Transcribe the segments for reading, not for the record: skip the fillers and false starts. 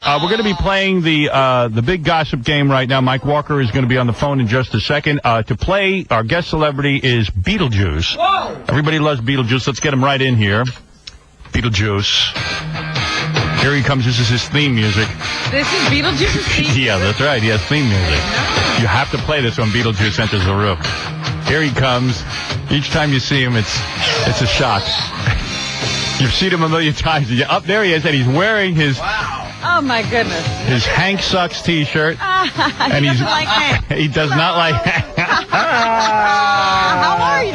We're going to be playing the big gossip game right now. Mike Walker is going to be on the phone in just a second. To play, our guest celebrity is Beetlejuice. Whoa! Everybody loves Beetlejuice. Let's get him right in here. Beetlejuice. Here he comes. This is his theme music. This is Beetlejuice's theme music? Yeah, that's right. He has theme music. You have to play this when Beetlejuice enters the room. Here he comes. Each time you see him, it's a shock. You've seen him a million times. Up there he is, and he's wearing his... Wow. Oh, my goodness. His Hank Sucks T-shirt. And he doesn't like Hank. He does not like Hank. How are you?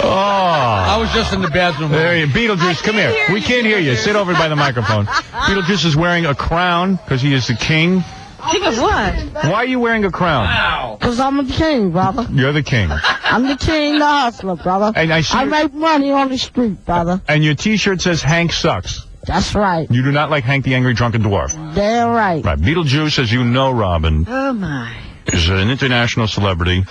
Oh. I was just in the bathroom. There you Beetlejuice, come here. We can't hear you. Sit over by the microphone. Beetlejuice is wearing a crown because he is the king. King of what? Why are you wearing a crown? Wow. Because I'm the king, brother. You're the king. I'm the king, the hustler, brother. And I make money on the street, brother. And your T-shirt says Hank Sucks. That's right. You do not like Hank the Angry Drunken Dwarf. Damn right. Right. Beetlejuice, as you know, Robin. Oh, my. Is an international celebrity.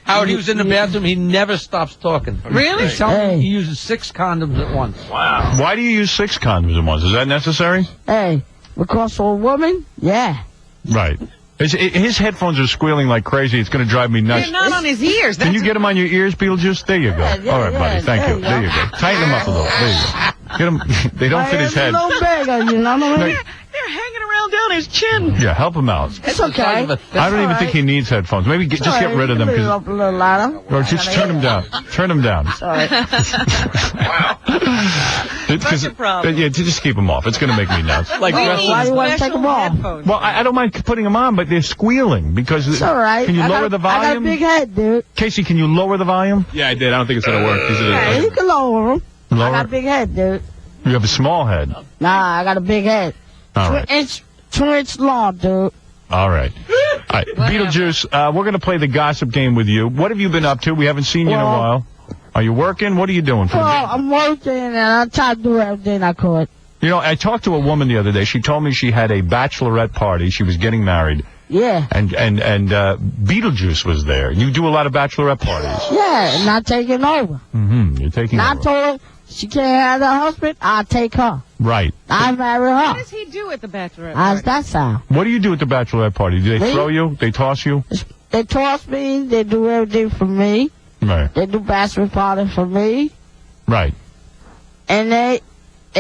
Howard, he was in the bathroom. He never stops talking. Really? He uses 6 condoms at once. Wow. Why do you use 6 condoms at once? Is that necessary? Hey, because for a woman, yeah. Right. His headphones are squealing like crazy. It's going to drive me nuts. They're not on his ears. Can you get them on your ears, Beetlejuice? There you go. All right, buddy. Thank you. There you go. Tighten them up a little. There you go. Get them. They don't fit his head. A little bigger, you know what I mean? They're hanging around down his chin. Yeah, help him out. It's okay. I don't even think he needs headphones. Maybe just get rid of them. Up a little louder. Or just turn them down. Turn them down. Sorry. Wow. That's a problem. Yeah, just keep them off. It's going to make me nuts. Why do you want to take them off? Headphones. Well, I don't mind putting them on, but they're squealing because... It's all right. Can you lower the volume? I got a big head, dude. Casey, can you lower the volume? Yeah, I did. I don't think it's going to work. Yeah, you can lower them. Lower? I got a big head, dude. You have a small head. Nah, I got a big head. All right. 2-inch long, dude. All right. Beetlejuice, we're going to play the gossip game with you. What have you been up to? We haven't seen you in a while. Are you working? What are you doing for I'm working, and I try to do everything I could. You know, I talked to a woman the other day. She told me she had a bachelorette party. She was getting married. Yeah. And Beetlejuice was there. You do a lot of bachelorette parties. Yeah, and I'm taking over. Mm-hmm. You're taking over. I told her she can't have her husband, I'll take her. Right. I marry her. What does he do at the bachelorette party? How's that sound? What do you do at the bachelorette party? Do they throw you? They toss you? They toss me. They do everything for me. Right. They do bachelor party for me. Right. And they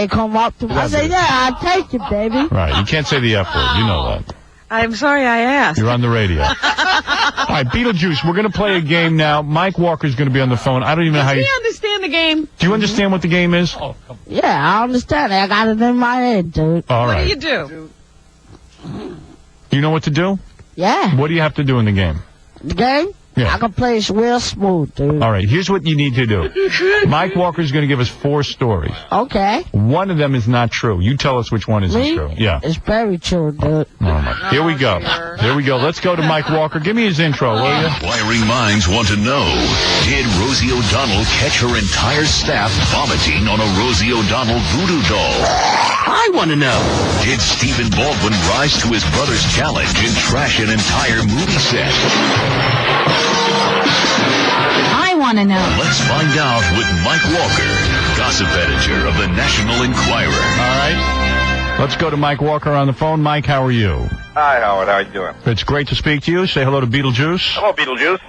come up to me. I say, yeah, I'll take you, baby. Right. You can't say the F word. You know that. I'm sorry I asked. You're on the radio. All right, Beetlejuice, we're going to play a game now. Mike Walker's going to be on the phone. I don't even know how you... Does he understand the game? Do you understand what the game is? Oh, come on. Yeah, I understand it. I got it in my head, dude. All right. What do you do? You know what to do? Yeah. What do you have to do in the game? The game? Yeah. I can play it real smooth, dude. All right, here's what you need to do. Mike Walker's going to give us 4 stories. Okay. One of them is not true. You tell us which one isn't true. Yeah. It's very true, dude. Oh, my. Here we go. Here we go. Let's go to Mike Walker. Give me his intro, will you? Inquiring minds want to know, did Rosie O'Donnell catch her entire staff vomiting on a Rosie O'Donnell voodoo doll? I want to know, did Stephen Baldwin rise to his brother's challenge and trash an entire movie set? I want to know. Let's find out with Mike Walker, gossip editor of the National Enquirer. All right. Let's go to Mike Walker on the phone. Mike, how are you? Hi, Howard. How you doing? It's great to speak to you. Say hello to Beetlejuice. Hello, Beetlejuice.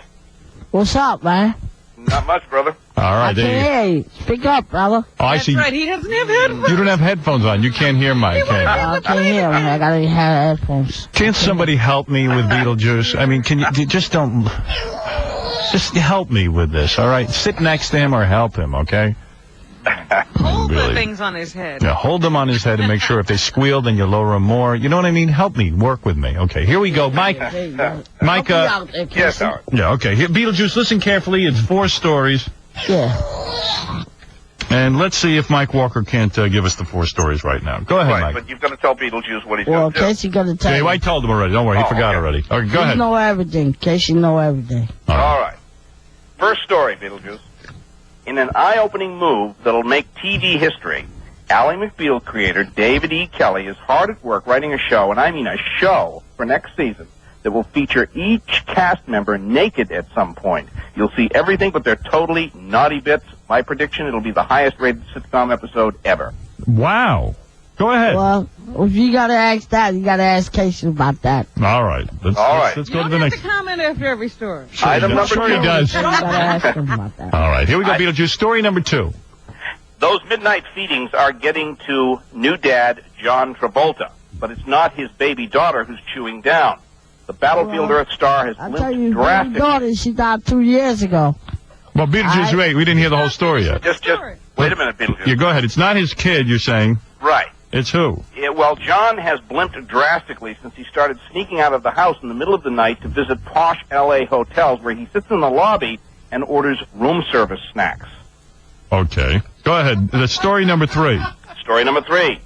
What's up, man? Not much, brother. All right, I there you go. can't hear you. Speak up, brother. Oh, I That's see. right. He doesn't have headphones. You don't have headphones on. You can't hear Mike. I can't hear him. I gotta have headphones. Can't somebody help me with Beetlejuice? I mean, can you just don't... Just help me with this, all right? Sit next to him or help him, okay? Hold Really. the things on his head. Yeah, hold them on his head and make sure if they squeal, then you lower them more. You know what I mean? Help me. Work with me. Okay, here we go. Mike. Mike, Yes, Howard. yeah, okay. Here, Beetlejuice, listen carefully. It's 4 stories. Yeah. And let's see if Mike Walker can't give us the 4 stories right now. Go ahead, Right, Mike. but you've got to tell Beetlejuice what he's Well, going to do. Casey gonna tell Yeah, you. I told him already. Don't worry. He forgot okay. already. Okay, go You ahead. know everything. Casey know everything. All right. First story, Beetlejuice. In an eye-opening move that'll make TV history, Ally McBeal creator David E. Kelley is hard at work writing a show, and I mean a show, for next season that will feature each cast member naked at some point. You'll see everything but their totally naughty bits. My prediction, it'll be the highest-rated sitcom episode ever. Wow. Go ahead. Well, if you gotta ask that, you gotta ask Casey about that. All right. Let's right. go You to don't the have next. to comment after every story. Item number Sure he 2. does. You gotta ask him about that. All right. Here we go, Beetlejuice. Story number 2. Those midnight feedings are getting to new dad John Travolta, but it's not his baby daughter who's chewing down. The Battlefield Well, Earth star has I tell limped you, my drastically. daughter, she died 2 years ago. Well, Beetlejuice, I- wait. We didn't hear the whole story yet. Just wait a minute, Beetlejuice. You go ahead. It's not his kid, you're saying. Right. It's who? Yeah, well, John has blimped drastically since he started sneaking out of the house in the middle of the night to visit posh L.A. hotels where he sits in the lobby and orders room service snacks. Okay. Go ahead. The story number 3. Story number 3.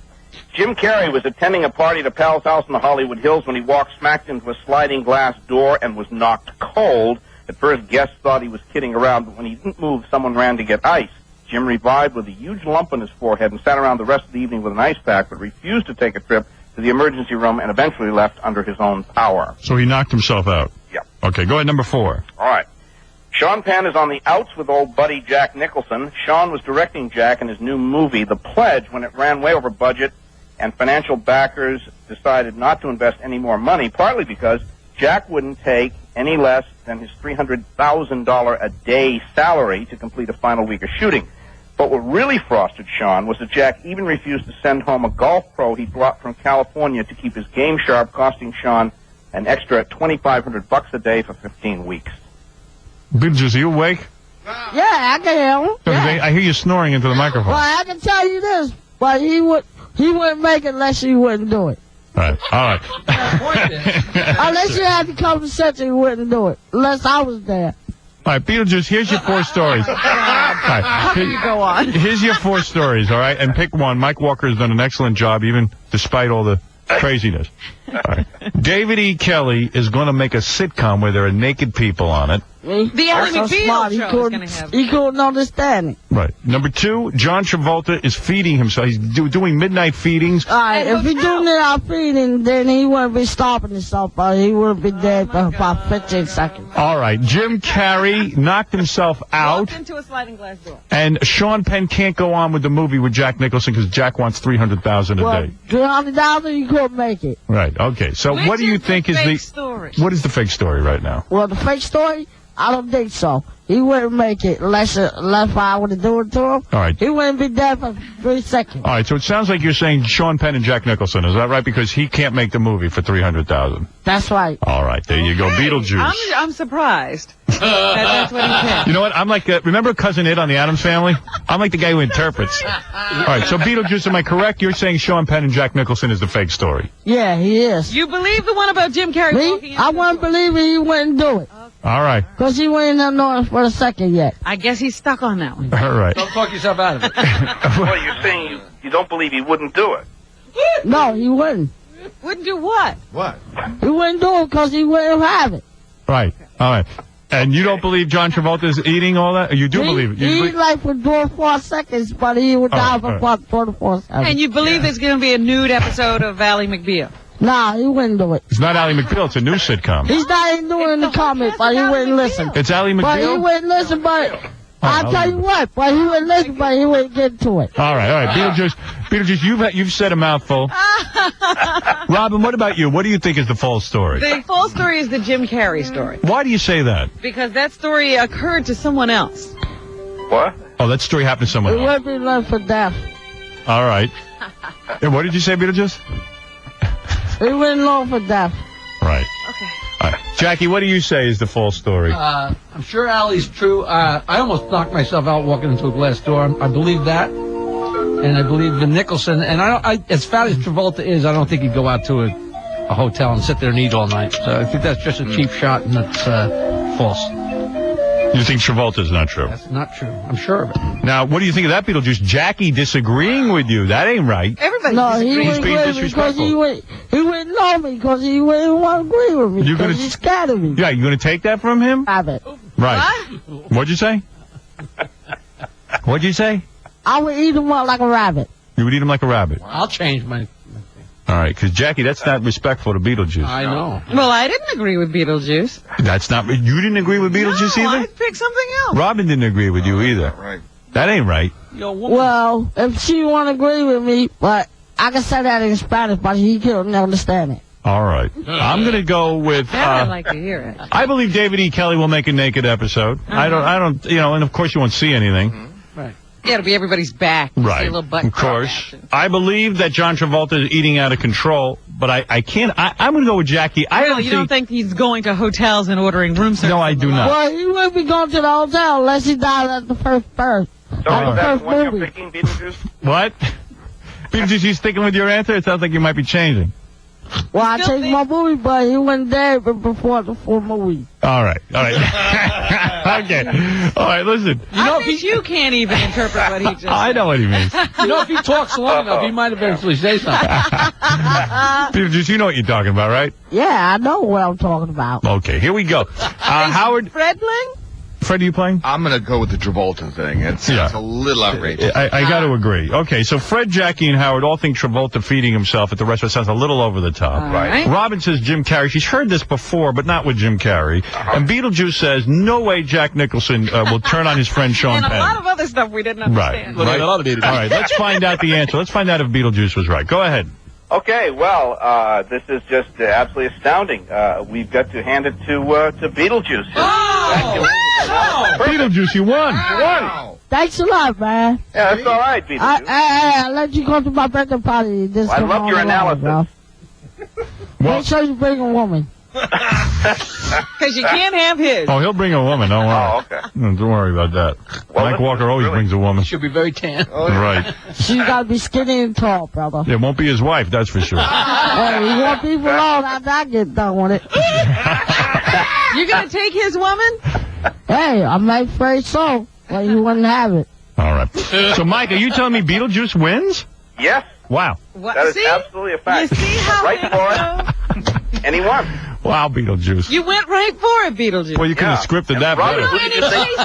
Jim Carrey was attending a party at a palace house in the Hollywood Hills when he walked smacked into a sliding glass door and was knocked cold. At first, guests thought he was kidding around, but when he didn't move, someone ran to get ice. Jim revived with a huge lump on his forehead and sat around the rest of the evening with an ice pack, but refused to take a trip to the emergency room and eventually left under his own power. So he knocked himself out. Yeah. Okay. Go ahead. Number 4. All right. Sean Penn is on the outs with old buddy Jack Nicholson. Sean was directing Jack in his new movie, The Pledge, when it ran way over budget, and financial backers decided not to invest any more money, partly because Jack wouldn't take any less than his $300,000 a day salary to complete a final week of shooting. But what really frosted Sean was that Jack even refused to send home a golf pro he brought from California to keep his game sharp, costing Sean an extra $2,500 a day for 15 weeks. Beetlejuice, are you awake? Yeah, I can hear him. Yeah. I hear you snoring into the microphone. Well, I can tell you this, but he wouldn't make it unless he wouldn't do it. All right. All right. Unless you had to come to such, he wouldn't do it. Unless I was there. All right, Beetlejuice, here's your 4 stories. All right. How can you go on? Here's your 4 stories, all right? And pick one. Mike Walker has done an excellent job, even despite all the craziness. All right. David E. Kelly is going to make a sitcom where there are naked people on it. The Ally So McBeal smart, show is going to have. he couldn't understand it. Right. Number 2, John Travolta is feeding himself. He's doing midnight feedings. All right, if he do midnight feeding, then he wouldn't be stopping himself, but he would be dead for about 15 seconds. All right. Jim Carrey knocked himself out. Walked into a sliding glass door. And Sean Penn can't go on with the movie with Jack Nicholson because Jack wants $300,000 a Well, day. $300,000, you couldn't make it. Right. Okay. So Which what do you is the think is fake the story? what is the fake story right now? Well, the fake story, I don't think so. He wouldn't make it unless I would have done it to him. All right. He wouldn't be dead for 3 seconds. All right. So it sounds like you're saying Sean Penn and Jack Nicholson. Is that right? Because he can't make the movie for $300,000. That's right. All right. There you go. Beetlejuice. I'm surprised that's what he said. You know what? I'm like, remember Cousin Ed on the Addams Family? I'm like the guy who interprets. All right. So Beetlejuice, am I correct? You're saying Sean Penn and Jack Nicholson is the fake story. Yeah, he is. You believe the one about Jim Carrey walking Me? into I the wouldn't door? believe it. He wouldn't do it. All right. Because he wouldn't have known it for a second yet. I guess he's stuck on that one. All right. Don't talk yourself out of it. Well, you're saying you don't believe he wouldn't do it. No, he wouldn't. Wouldn't do what? He wouldn't do it because he wouldn't have it. Right. All right. And you don't believe John Travolta is eating all that? You do believe it? You He believe- like for 24 seconds, but he would die for all right. about 24 seconds. And you believe there's going to be a nude episode of Ally McBeal? Nah, he wouldn't do it. It's not Ally McBeal. It's a new sitcom. He's not even doing the comment, but he wouldn't listen. It's Ally But he McBeal? wouldn't listen, but I'll Ally tell you what, but he wouldn't listen, but he wouldn't get to it. All right. Beetlejuice, you've said a mouthful. Robin, what about you? What do you think is the false story? The full story is the Jim Carrey story. Why do you say that? Because that story occurred to someone else. What? Oh, that story happened to someone It else. would be left for death. All right. And what did you say, Beetlejuice? He wouldn't know for death. Right. Okay. All right. Jackie, what do you say is the false story? I'm sure Allie's true. I almost knocked myself out walking into a glass door. I believe that. And I believe in Nicholson. And as fat as Travolta is, I don't think he'd go out to a hotel and sit there and eat all night. So I think that's just a cheap shot, and that's false. You think Travolta's not true? That's not true. I'm sure of it. Now, what do you think of that, Beetlejuice? Jackie disagreeing with you. That ain't right. Everybody No, he disagrees. wouldn't being agree with me because disrespectful. he wouldn't know me because he wouldn't want to agree with me You're gonna- because he's scared of me. Yeah, you going to take that from him? Have it. Right. What'd you say? What'd you say? I would eat him up like a rabbit. You would eat him like a rabbit. I'll change my... All right, because Jackie, that's not respectful to Beetlejuice. I know. Well, I didn't agree with Beetlejuice. That's not. You didn't agree with Beetlejuice No, either? I'd pick something else. Robin didn't agree with you either. Right. That ain't right. Yo, woman. Well, if she want to agree with me, but I can say that in Spanish, but he couldn't understand it. All right. I'm going to go with... I'd like to hear it. I believe David E. Kelly will make a naked episode. I don't, and of course you won't see anything. Right. Yeah, it'll be everybody's back. You see Right. a little butt Of crack course. action. I believe that John Travolta is eating out of control, but I can't. I'm going to go with Jackie. Really, you don't think he's going to hotels and ordering room service? No, I do not. Well, he wouldn't be going to the hotel unless he died at the first. So is that First the one you're movie. picking, Beetlejuice? What? Beetlejuice, you sticking with your answer? It sounds like you might be changing. Well, I Still changed my movie, but he wasn't there before the full movie. All right. Okay. All right, listen. I think you can't even interpret what he just said. I know what he means. You know, if he talks long enough, he might eventually say something. Beetlejuice, you know what you're talking about, right? Yeah, I know what I'm talking about. Okay, here we go. Howard, Fred playing? Fred, are you playing? I'm going to go with the Travolta thing. It's a little outrageous. I got to agree. Okay, so Fred, Jackie, and Howard all think Travolta feeding himself at the restaurant sounds a little over the top. Right. Robin says Jim Carrey. She's heard this before, but not with Jim Carrey. And Beetlejuice says no way Jack Nicholson will turn on his friend Sean And a Penn. lot of other stuff we didn't understand. Right. All right, let's find out the answer. Let's find out if Beetlejuice was right. Go ahead. Okay, well, this is just absolutely astounding. We've got to hand it to Beetlejuice. Beetlejuice, you won. One. Thanks a lot, man. Yeah, that's all right, Beetlejuice. I let you go to my birthday party. This I love your analysis. Make sure you bring a woman. Because you can't have his. Oh, he'll bring a woman. Don't worry. Oh, okay. Don't worry about that. Well, Mike this Walker is always really- brings a woman. Should be very tan. Right. She gotta be skinny and tall, brother. It won't be his wife, that's for sure. Hey, you want people on after I get done with it. You're going to take his woman? Hey, I'm afraid so. Well, you wouldn't have it. All right. So, Mike, are you telling me Beetlejuice wins? Yes, Wow. What? that is See? absolutely a fact. You see how Right things for go? it, and he won. Wow, Beetlejuice. You went right for it, Beetlejuice. Well, you could have Yeah. scripted And that Robin, better. who did you think?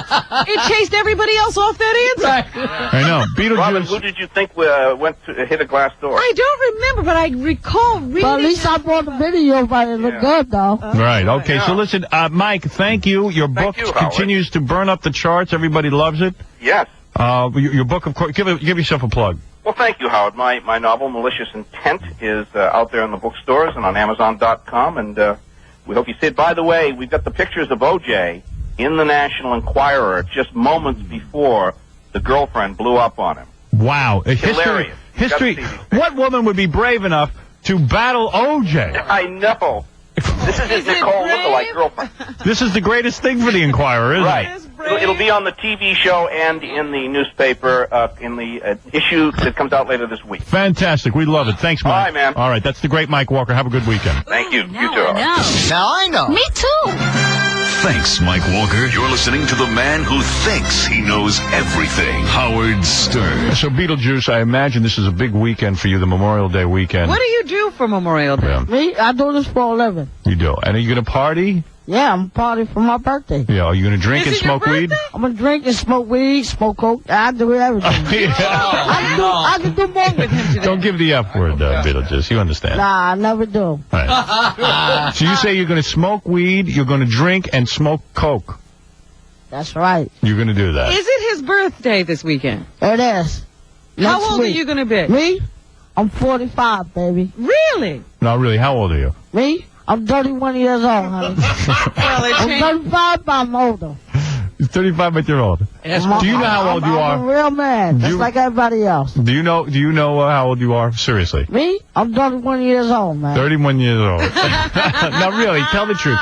It chased everybody else off that answer. I know. Robin, who Beetlejuice. did you think went to hit a glass door? I don't remember, but I recall reading. But at least I brought the video, but it looked good, though. Right. Okay. Yeah. So listen, Mike. Thank you. Your book you, Howard. continues to burn up the charts. Everybody loves it. Yes. Your book, of course. Give yourself a plug. Well, thank you, Howard. My novel, Malicious Intent, is out there in the bookstores and on Amazon.com, and we hope you see it. By the way, we've got the pictures of O.J. in the National Enquirer just moments before the girlfriend blew up on him. Wow. Hilarious. History. You gotta see these What woman would be brave enough to battle O.J.? I know. This is his Is it Nicole brave? lookalike girlfriend. This is the greatest thing for the Enquirer, isn't Right. it? It'll be on the TV show and in the newspaper in the issue that comes out later this week. Fantastic. We love it. Thanks, Mike. All right, man. All right. That's the great Mike Walker. Have a good weekend. Thank you. Now You too. I know. Now I know. Me too. Thanks, Mike Walker. You're listening to the man who thinks he knows everything, Howard Stern. So, Beetlejuice, I imagine this is a big weekend for you, the Memorial Day weekend. What do you do for Memorial Day? Yeah, Me, I do this for a living. you do. And are you going to party? Yeah, I'm partying for my birthday. Yeah. Are you going to drink Is and it your smoke weed? birthday? I'm gonna drink and smoke weed, smoke coke. I do everything. I can do more with him. Don't give the F word, Beetlejuice. You understand. Nah, I never do. All right. So you say you're going to smoke weed, you're going to drink and smoke coke. That's right. You're going to do that. Is it his birthday this weekend? It is. How Next old week. are you going to be? Me? I'm 45, baby. Really? No, really, how old are you? Me? I'm 31 years old, honey. Well, it I'm changed. 35, but I'm older. You're 35, but you're old. Ask Do you know how old you I'm a are? real man, just You- like everybody else. Do you know how old you are? Seriously. Me? I'm 31 years old, man. 31 years old. No, really, tell the truth.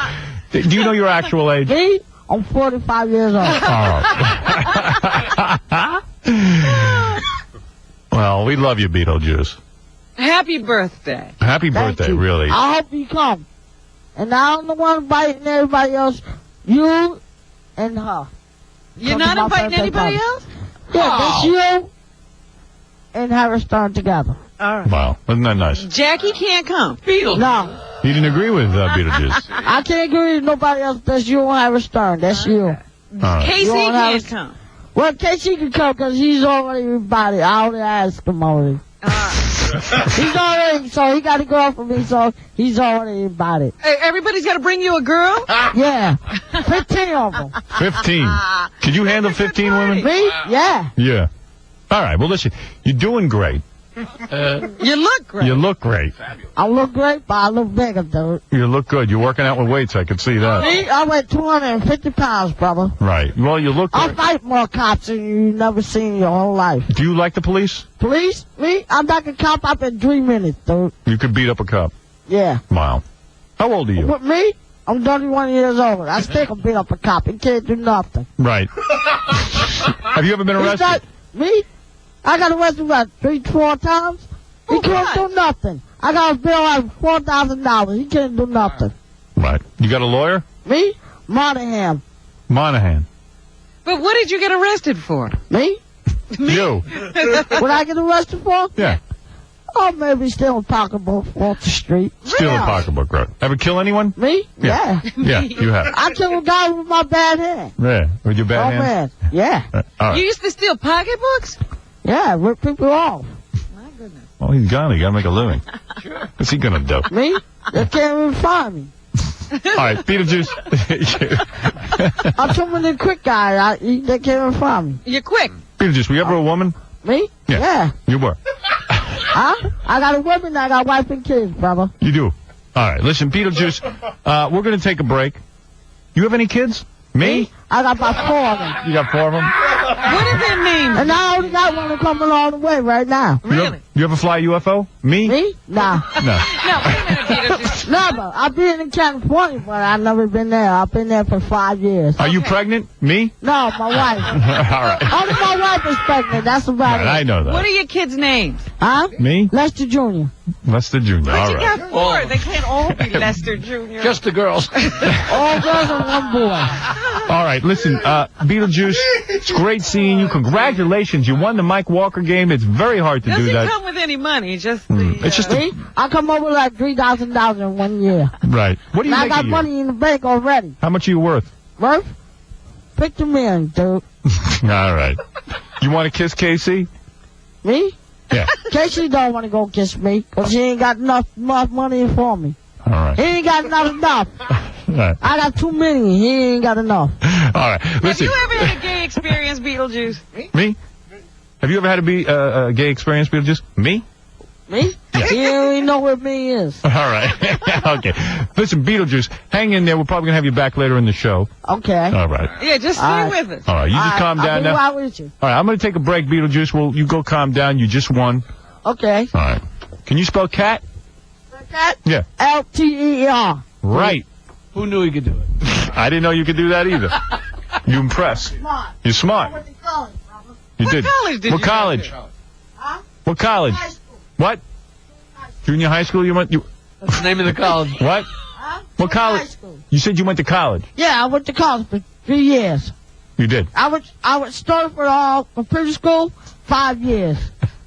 Do you know your actual age? Me? I'm 45 years old. Oh. Well, we love you, Beetlejuice. Happy birthday. Happy Thank birthday, you. really. I hope you come. And I don't want to invite everybody else. You and her. You're Come to not my inviting birthday anybody party. else? Yeah, just you and Harry Stern together. All right. Wow, isn't that nice? Jackie can't come. No, You didn't agree with Beetlejuice. I can't agree with nobody else. That's you and Harry Stern. That's you. All right. Casey You don't can't have- come. Well, Casey can come because he's already invited. I already asked him already. He's already, so he got a girl for me, so he's already invited. Hey, everybody's got to bring you a girl? Yeah, 15 of them. 15. Could you handle 15 women? Me? Yeah. Yeah. All right. Well, listen, you're doing great. You look great. You look great. I look great, but I look bigger, dude. You look good. You're working out with weights. I can see that. Me, I weigh 250 pounds, brother. Right. Well, you look I good. fight more cops than you never seen in your whole life. Do you like the police? Police? Me? I'm like a cop up in 3 minutes, dude. You could beat up a cop. Yeah. Wow. How old are you? With me? I'm 31 years old. I still can beat up a cop. He can't do nothing. Right. Have you ever been He's arrested? not, me? I got arrested about 3-4 times. He can't do nothing. I got a bill like $4,000. He can't do nothing. Right. You got a lawyer? Me? Monahan. Monahan. But what did you get arrested for? Me? You. What I get arrested for? Yeah. Oh, maybe stealing pocketbook off the street. Stealing a pocketbook, right. Ever kill anyone? Me? Yeah. Yeah, you have. I killed a guy with my bad hand. Yeah. With your bad Oh, hands? man. Yeah. All right. You used to steal pocketbooks? Yeah, rip people off. My goodness. Well, he's gone. He got to make a living. What's he going to do? Me? They can't even find me. All right, Beetlejuice. I'm coming in quick guy. They can't even find me. You're quick. Beetlejuice, were you ever a woman? Me? Yeah. You were. Huh? I got a woman, I got wife and kids, brother. You do. All right, listen, Beetlejuice, we're going to take a break. You have any kids? Me? I got about 4 of them. You got 4 of them? What does it mean? And I only got one coming all the way right now. Really? You ever fly a UFO? Me? Me? Nah. No. No, wait a minute, Beetlejuice. Never. I've been in California, but I've never been there. I've been there for 5 years. Are you pregnant? Me? No, my wife. All right. Only my wife is pregnant. That's about it. I know that. What are your kids' names? Huh? Me? Lester Jr. Lester Jr. But All you right. got 4. They can't all be Lester Jr. Just the girls. All girls and one boy. All right, listen, Beetlejuice, it's great seeing you. Congratulations. You won the Mike Walker game. It's very hard to do Doesn't that. come with any money, just the... It's just Me? I come over like $3,000 in 1 year. Right. What do you And I make got a year? money in the bank already. How much are you worth? Worth? 50 million, dude. All right. You want to kiss Casey? Me? Yeah. Casey don't want to go kiss me because he ain't got enough money for me. All right. He ain't got enough. All right. I got 2 million. He ain't got enough. All right. Have Listen. you ever had a gay experience, Beetlejuice? Me? Have you ever had a gay experience, Beetlejuice? Me? Me? Yeah. He don't even know where me is. All right. Okay. Listen, Beetlejuice, hang in there. We're probably going to have you back later in the show. Okay. All right. Yeah, just stay All right. with us. All right. You just calm down I'll be now. right with you. All right. I'm going to take a break, Beetlejuice. Well, you go calm down. You just won. Okay. All right. Can you spell cat? Cat? Yeah. L-T-E-R. Right. Who knew he could do it? I didn't know you could do that either. You impress. Smart. You're smart. I went to college, brother. You What did. college did What you college? Huh? What college? High school. What? Junior high school? You went? You That's the name of the college. what? Huh? What High college? school. You said you went to college. Yeah, I went to college for 3 years. You did. I would start for preschool 5 years.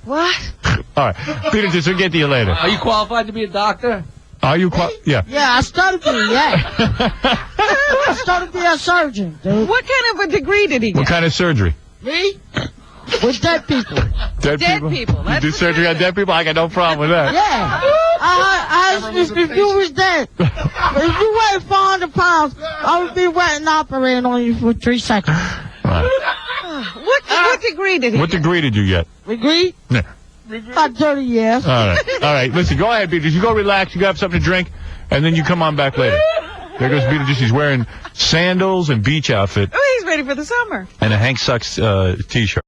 What? All right. Peter, we'll get to you later. Are you qualified to be a doctor? Are you Yeah. Yeah, I started to be, I started to be a surgeon, dude. What kind of a degree did he get? What kind of surgery? Me? With dead people. Dead Dead people. You That's do what surgery you're on dead people? I got no problem with that. Yeah. If you was dead, if you weighed 400 pounds, I would be waiting operating on you for 3 seconds. Right. What degree did he What get? degree did you get? Agree? Yeah. About 30 years. All right. All right. Listen, go ahead, Beetlejuice. You go relax. You have something to drink, and then you come on back later. There goes Beetlejuice. He's wearing sandals and beach outfit Oh, he's ready for the summer. and a Hank Sucks t-shirt.